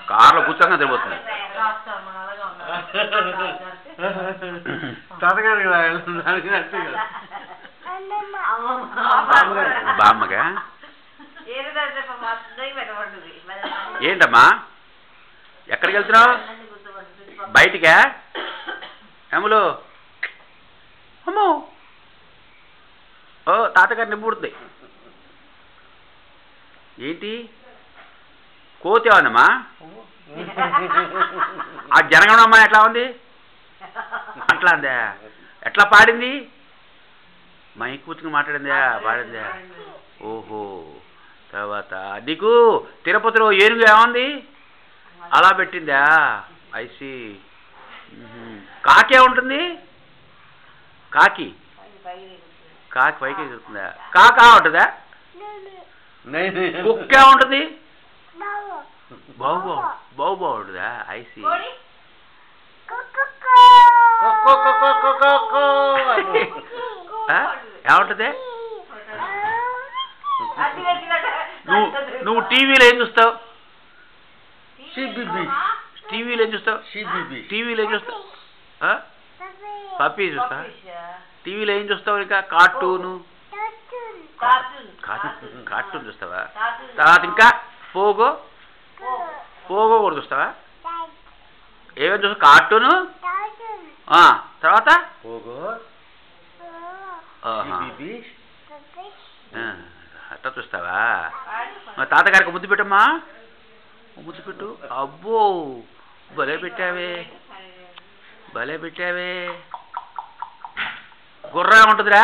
కార్లో కూర్చోగా తిరిగిపోతుంది. బామ్మగా ఏంటమ్మా ఎక్కడికి వెళ్తున్నావు? బయటికా? ఏములు అమ్మో ఓ తాతగారు నింపుడుతుంది ఏంటి? కోతి ఉందమ్మా. ఆ జనగణమ్మ ఎట్లా ఉంది? అట్లా అందా? ఎట్లా పాడింది? మైక్ కూర్చుని మాట్లాడిందా? పాడిందా? ఓహో. తర్వాత నీకు తిరుపతిలో ఏనుగు ఏముంది? అలా పెట్టిందా? ఐసి. కాకి ఏముంటుంది? కాకి కాకి పైకి ఎగురుతుందా? కాకా ఉంటుందా? కుక్క ఏముంటుంది? బావు బాగుంటుందా? ఐసి. ఏముంటుంది? నువ్వు టీవీలో ఏం చూస్తావు? టీవీలో ఏం చూస్తావు? టీవీలో ఏం చూస్తావు? పప్పీ చూస్తా. టీవీలో ఏం చూస్తావు? ఇంకా కార్టూను కార్టూన్ చూస్తావా? తర్వాత ఇంకా పోగో కూడా చూస్తావా? ఏమేమి చూస్తావు? కార్టూను తర్వాత పోగో అట్లా చూస్తావా? తాతగారికి ముద్దు పెట్టమ్మా. ముద్దు పెట్టు. అబ్బో భలే పెట్టావే గుర్రం ఉంటుందిరా?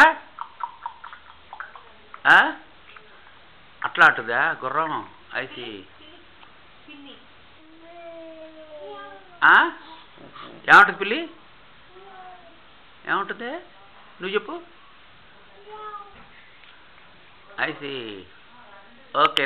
అట్లా ఉంటుందా గుర్రం? ఐసి. ఏముంటుంది పిల్లి? ఏముంటుంది నువ్వు చెప్పు. ఐసి. ఓకే.